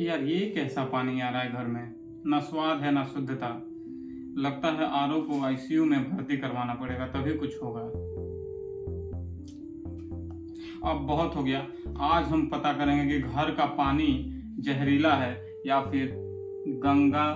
यार ये कैसा पानी आ रहा है घर में, ना स्वाद है ना शुद्धता। लगता है आरओ को आईसीयू में भर्ती करवाना पड़ेगा तभी कुछ होगा। अब बहुत हो गया। आज हम पता करेंगे कि घर का पानी जहरीला है या फिर गंगा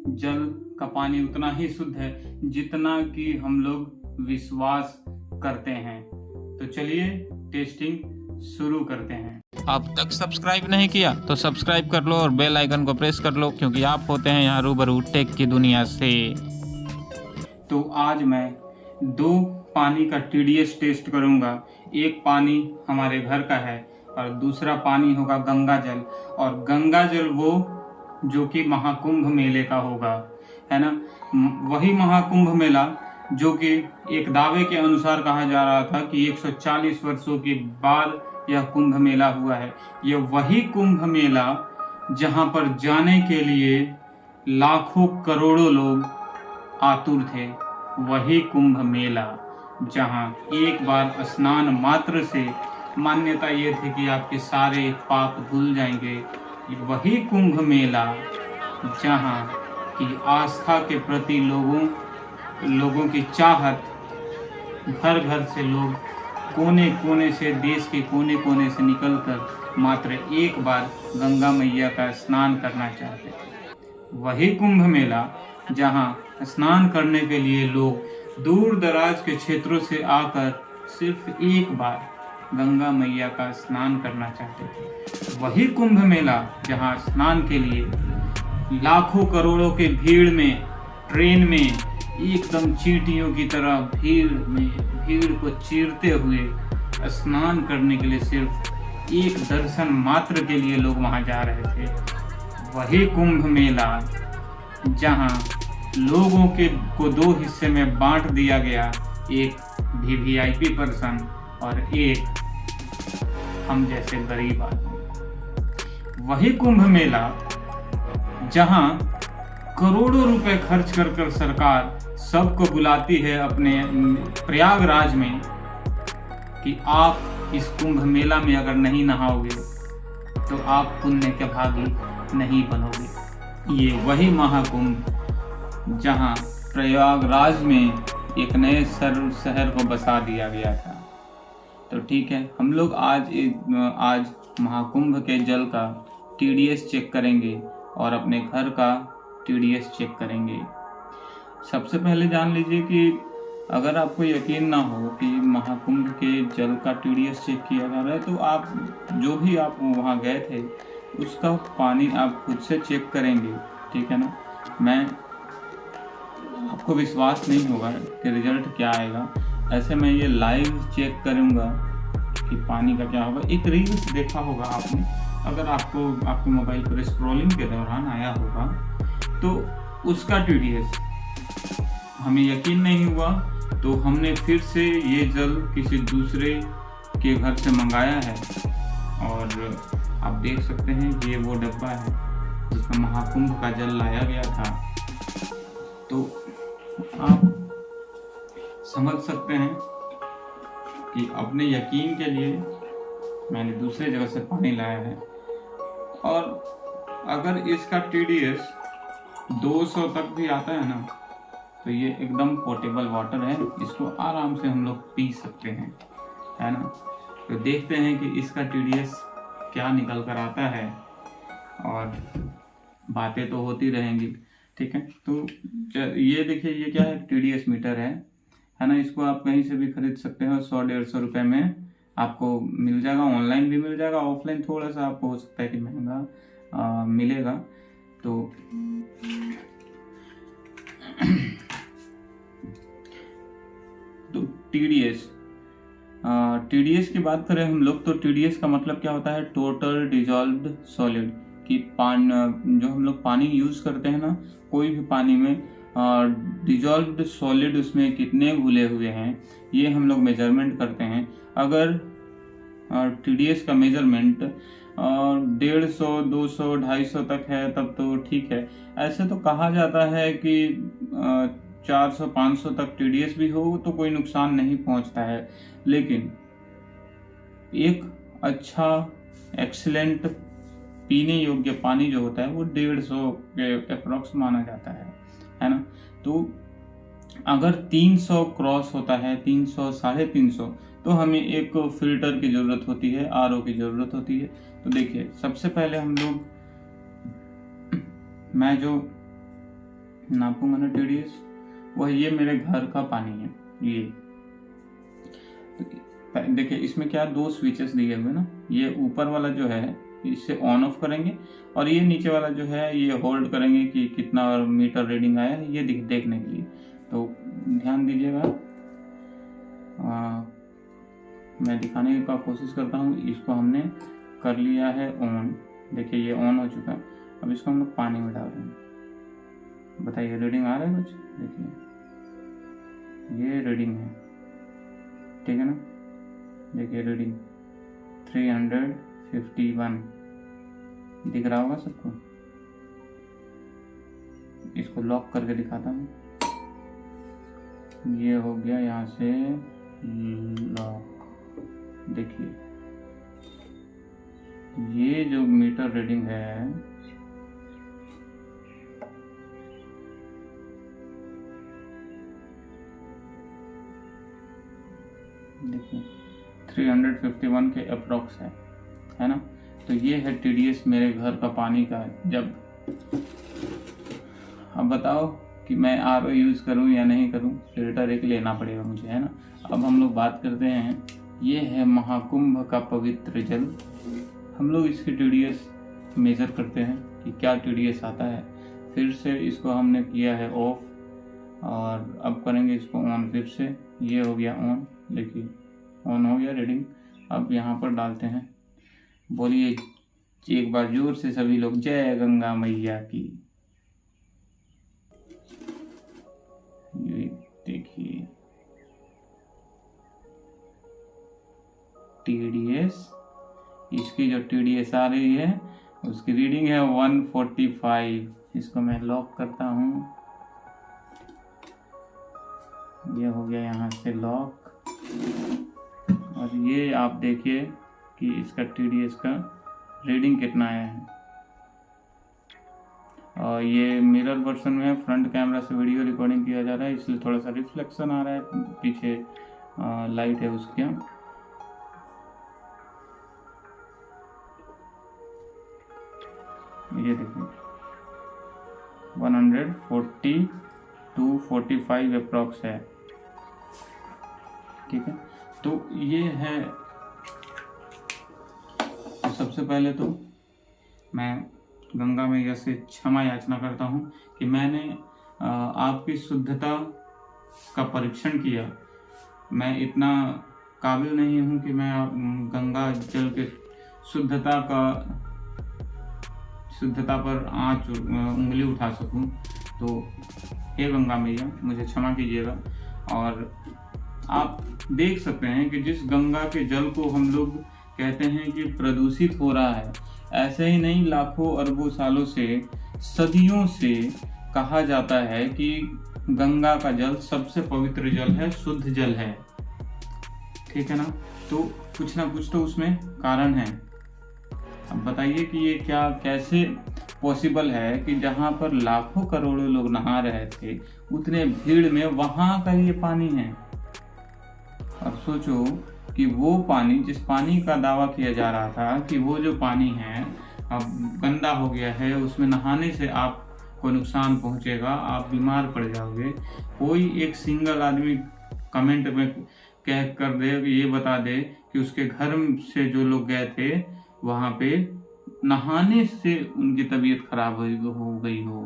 जल का पानी उतना ही शुद्ध है जितना कि हम लोग विश्वास करते हैं। तो चलिए टेस्टिंग शुरू करते हैं। अब तक सब्सक्राइब नहीं किया तो सब्सक्राइब कर लो और बेल आइकन को प्रेस कर लो, क्योंकि आप होते हैं यहाँ रूबरू टेक की दुनिया से। तो आज मैं 2 पानी का टीडीएस टेस्ट करूंगा। एक पानी हमारे घर का है और दूसरा पानी होगा गंगा जल। और गंगा जल वो जो कि महाकुंभ मेले का होगा, है ना। वही महाकुंभ मेला जो कि एक दावे के अनुसार कहा जा रहा था कि 140 वर्षों के बाद यह कुंभ मेला हुआ है। यह वही कुंभ मेला जहां पर जाने के लिए लाखों करोड़ों लोग आतुर थे। वही कुंभ मेला जहां एक बार स्नान मात्र से मान्यता ये थी कि आपके सारे पाप धुल जाएंगे। वही कुंभ मेला जहां की आस्था के प्रति लोगों की चाहत, घर घर से लोग कोने कोने से, देश के कोने कोने से निकलकर मात्र एक बार गंगा मैया का स्नान करना चाहते थे। वही कुंभ मेला जहां स्नान करने के लिए लोग दूर दराज के क्षेत्रों से आकर सिर्फ एक बार गंगा मैया का स्नान करना चाहते थे। वही कुंभ मेला जहां स्नान के लिए लाखों करोड़ों के भीड़ में, ट्रेन में एकदम चींटियों की तरह भीड़ को चीरते हुए स्नान करने के लिए सिर्फ एक दर्शन मात्र के लिए लोग वहां जा रहे थे। वही कुंभ मेला जहां लोगों को 2 हिस्से में बांट दिया गया, एक वीवीआईपी पर्सन और एक हम जैसे गरीब आदमी। वही कुंभ मेला जहां करोड़ों रुपए खर्च कर सरकार सबको बुलाती है अपने प्रयागराज में कि आप इस कुंभ मेला में अगर नहीं नहाओगे तो आप पुण्य के भागी नहीं बनोगे। ये वही महाकुंभ जहां प्रयागराज में एक नए शहर को बसा दिया गया था। तो ठीक है, हम लोग आज महाकुंभ के जल का टीडीएस चेक करेंगे और अपने घर का टीडीएस चेक करेंगे। सबसे पहले जान लीजिए कि अगर आपको यकीन ना हो कि महाकुंभ के जल का टीडीएस चेक किया जा रहा है तो आप जो भी आप वहाँ गए थे उसका पानी आप खुद से चेक करेंगे, ठीक है ना। मैं आपको विश्वास नहीं होगा कि रिजल्ट क्या आएगा, ऐसे मैं ये लाइव चेक करूँगा कि पानी का क्या होगा। एक रील्स देखा होगा आपने, अगर आपको आपके मोबाइल पर स्क्रॉलिंग के दौरान आया होगा तो उसका टीडीएस हमें यकीन नहीं हुआ तो हमने फिर से ये जल किसी दूसरे के घर से मंगाया है। और आप देख सकते हैं ये वो डब्बा है जिसमें महाकुंभ का जल लाया गया था। तो आप समझ सकते हैं कि अपने यकीन के लिए मैंने दूसरे जगह से पानी लाया है। और अगर इसका टीडीएस 200 तक भी आता है ना तो ये एकदम पोर्टेबल वाटर है, इसको आराम से हम लोग पी सकते हैं, है ना। तो देखते हैं कि इसका टीडीएस क्या निकल कर आता है और बातें तो होती रहेंगी, ठीक है। तो ये देखिए, ये क्या है, टीडीएस मीटर है ना। इसको आप कहीं से भी खरीद सकते हो, 100-150 रुपए में आपको मिल जाएगा। ऑनलाइन भी मिल जाएगा, ऑफलाइन थोड़ा सा आपको हो सकता है कि महंगा मिलेगा। तो टीडीएस की बात करें हम लोग तो टीडीएस का मतलब क्या होता है, टोटल डिजॉल्व्ड सॉलिड। कि जो हम लोग पानी यूज करते हैं ना, कोई भी पानी में डिजॉल्व्ड सॉलिड उसमें कितने घुले हुए हैं ये हम लोग मेजरमेंट करते हैं। अगर टीडीएस का मेजरमेंट 150, 200, 250 तक है तब तो ठीक है। ऐसे तो कहा जाता है कि 400, 500 तक टीडीएस भी हो तो कोई नुकसान नहीं पहुंचता है। लेकिन एक अच्छा एक्सीलेंट पीने योग्य पानी जो होता है वो 150 के अप्रोक्स माना जाता है ना। तो अगर 300 क्रॉस होता है, 300 350, तो हमें एक फिल्टर की ज़रूरत होती है, आरओ की ज़रूरत होती है। तो देखिए सबसे पहले हम लोग, मैं जो नापूंगा ना TDS, वह ये मेरे घर का पानी है ये। तो देखिए इसमें क्या 2 स्विचेस दिए हुए ना, ये ऊपर वाला जो है इससे ऑन ऑफ करेंगे और ये नीचे वाला जो है ये होल्ड करेंगे कि कितना मीटर रीडिंग आया है ये देखने के लिए। तो ध्यान दीजिएगा, मैं दिखाने का कोशिश करता हूँ। इसको हमने कर लिया है ऑन, देखिए ये ऑन हो चुका है। अब इसको हम लोग पानी में डाल रहे हैं, बताइए रीडिंग आ रहा है कुछ? देखिए ये रीडिंग है, ठीक है ना, देखिए रीडिंग 351 दिख रहा होगा सबको। इसको लॉक करके दिखाता हूँ, ये हो गया यहाँ से लॉक। देखिए ये जो मीटर रीडिंग है देखिए 351 के अप्रोक्स है ना। तो ये है TDS मेरे घर का पानी का। जब अब बताओ कि मैं RO यूज़ करूं या नहीं करूं, फिल्टर एक लेना पड़ेगा मुझे, है ना। अब हम लोग बात करते हैं, ये है महाकुंभ का पवित्र जल। हम लोग इसकी TDS मेज़र करते हैं कि क्या TDS आता है। फिर से इसको हमने किया है ऑफ और अब करेंगे इसको ऑन फिर से। ये हो गया ऑन, देखिए ऑन हो गया रीडिंग। अब यहाँ पर डालते हैं, बोलिए एक बार जोर से सभी लोग, जय गंगा मैया की। ये देखिए TDS, इसकी जो TDS आ रही है उसकी रीडिंग है 145। इसको मैं लॉक करता हूँ, ये हो गया यहाँ से लॉक। और ये आप देखिए कि इसका TDS का रीडिंग कितना आया है। और ये मिरर वर्जन में फ्रंट कैमरा से वीडियो रिकॉर्डिंग किया जा रहा है, इसलिए थोड़ा सा रिफ्लेक्शन आ रहा है, पीछे लाइट है उसके। ये देखिए 140 to 45 अप्रॉक्स है, ठीक है। तो ये है, सबसे पहले तो मैं गंगा मैया से क्षमा याचना करता हूँ कि मैंने आपकी शुद्धता का परीक्षण किया। मैं इतना काबिल नहीं हूँ कि मैं गंगा जल के शुद्धता पर उंगली उठा सकूं। तो हे गंगा मैया मुझे क्षमा कीजिएगा। और आप देख सकते हैं कि जिस गंगा के जल को हम लोग कहते हैं कि प्रदूषित हो रहा है, ऐसे ही नहीं लाखों अरबों सालों से, सदियों से कहा जाता है कि गंगा का जल सबसे पवित्र जल है, शुद्ध जल है, ठीक है ना। तो कुछ ना कुछ तो उसमें कारण है। अब बताइए कि ये क्या कैसे पॉसिबल है कि जहाँ पर लाखों करोड़ों लोग नहा रहे थे, उतने भीड़ में वहां का ये पानी है। और सोचो कि वो पानी, जिस पानी का दावा किया जा रहा था कि वो जो पानी है अब गंदा हो गया है, उसमें नहाने से आपको नुकसान पहुंचेगा, आप बीमार पड़ जाओगे। कोई एक सिंगल आदमी कमेंट में कह कर दे, ये बता दे कि उसके घर से जो लोग गए थे वहां पे नहाने से उनकी तबीयत खराब हो गई हो,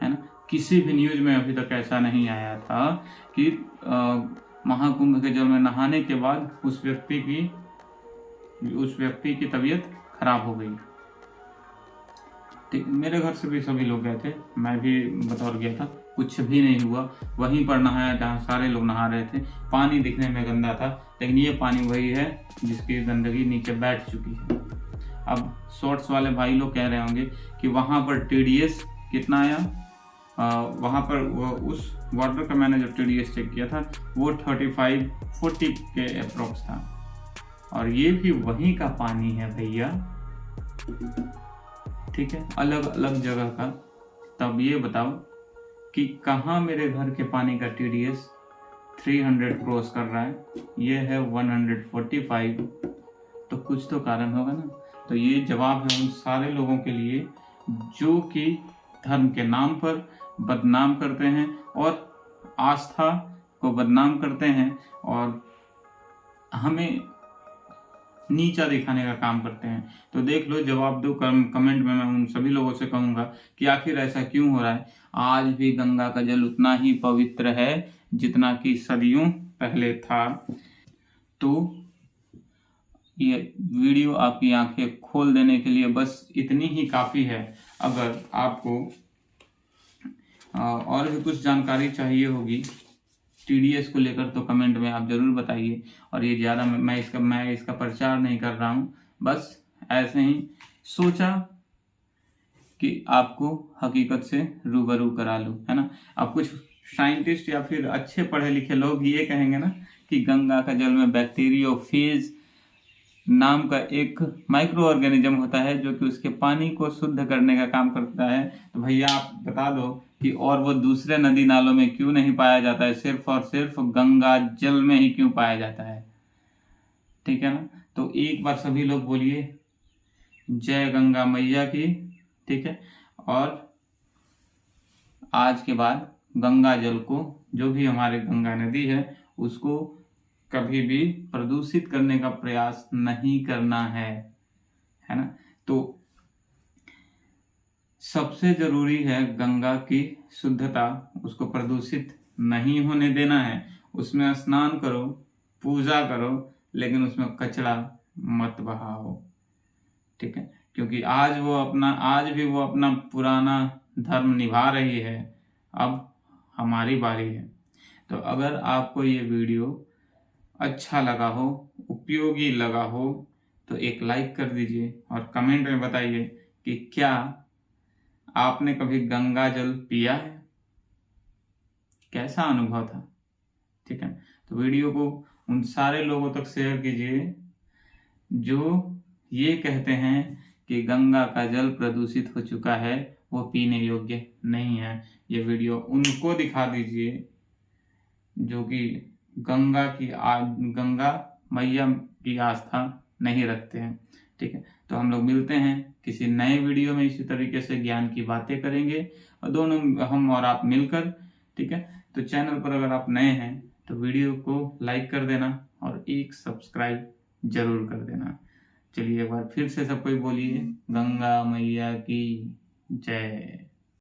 है ना। किसी भी न्यूज में अभी तक ऐसा नहीं आया था कि महाकुंभ के जल में नहाने के बाद उस व्यक्ति की तबीयत खराब हो गई। मेरे घर से भी सभी लोग गए थे, मैं भी बतौर गया था, कुछ भी नहीं हुआ। वहीं पर नहाया जहाँ सारे लोग नहा रहे थे। पानी दिखने में गंदा था, लेकिन ये पानी वही है जिसकी गंदगी नीचे बैठ चुकी है। अब शॉर्ट्स वाले भाई लोग कह रहे होंगे कि वहां पर TDS कितना आया। वहां पर उस वाटर का मैंने जो TDS चेक किया था वो 35-40 के अप्रोक्स था। और ये भी वहीं का पानी है भैया, ठीक है, अलग अलग जगह का। तब ये बताओ कि कहाँ मेरे घर के पानी का TDS 300 क्रॉस कर रहा है, ये है 145, तो कुछ तो कारण होगा ना। तो ये जवाब है उन सारे लोगों के लिए जो कि धर्म के नाम पर बदनाम करते हैं और आस्था को बदनाम करते हैं और हमें नीचा दिखाने का काम करते हैं। तो देख लो, जवाब दो कमेंट में। मैं उन सभी लोगों से कहूंगा कि आखिर ऐसा क्यों हो रहा है। आज भी गंगा का जल उतना ही पवित्र है जितना कि सदियों पहले था। तो ये वीडियो आपकी आंखें खोल देने के लिए बस इतनी ही काफ़ी है। अगर आपको और भी कुछ जानकारी चाहिए होगी TDS को लेकर तो कमेंट में आप ज़रूर बताइए। और ये ज़्यादा मैं इसका प्रचार नहीं कर रहा हूँ, बस ऐसे ही सोचा कि आपको हकीकत से रूबरू करा लूँ, है ना। अब कुछ साइंटिस्ट या फिर अच्छे पढ़े लिखे लोग ये कहेंगे ना कि गंगा का जल में बैक्टीरियोफेज नाम का एक माइक्रो ऑर्गेनिज्म होता है जो कि उसके पानी को शुद्ध करने का काम करता है। तो भैया आप बता दो कि और वो दूसरे नदी नालों में क्यों नहीं पाया जाता है, सिर्फ और सिर्फ गंगा जल में ही क्यों पाया जाता है। ठीक है ना। तो एक बार सभी लोग बोलिए जय गंगा मैया की। ठीक है। और आज के बाद गंगा जल को, जो भी हमारे गंगा नदी है, उसको कभी भी प्रदूषित करने का प्रयास नहीं करना है ना। तो सबसे जरूरी है गंगा की शुद्धता, उसको प्रदूषित नहीं होने देना है। उसमें स्नान करो, पूजा करो, लेकिन उसमें कचरा मत बहाओ। ठीक है। क्योंकि आज भी वो अपना पुराना धर्म निभा रही है, अब हमारी बारी है। तो अगर आपको ये वीडियो अच्छा लगा हो, उपयोगी लगा हो, तो एक लाइक कर दीजिए और कमेंट में बताइए कि क्या आपने कभी गंगा जल पिया है, कैसा अनुभव था। ठीक है। तो वीडियो को उन सारे लोगों तक शेयर कीजिए जो ये कहते हैं कि गंगा का जल प्रदूषित हो चुका है, वो पीने योग्य नहीं है। ये वीडियो उनको दिखा दीजिए जो कि गंगा मैया की आस्था नहीं रखते हैं। ठीक है। तो हम लोग मिलते हैं किसी नए वीडियो में, इसी तरीके से ज्ञान की बातें करेंगे और दोनों हम और आप मिलकर। ठीक है। तो चैनल पर अगर आप नए हैं तो वीडियो को लाइक कर देना और एक सब्सक्राइब जरूर कर देना। चलिए एक बार फिर से सब कोई बोलिए गंगा मैया की जय।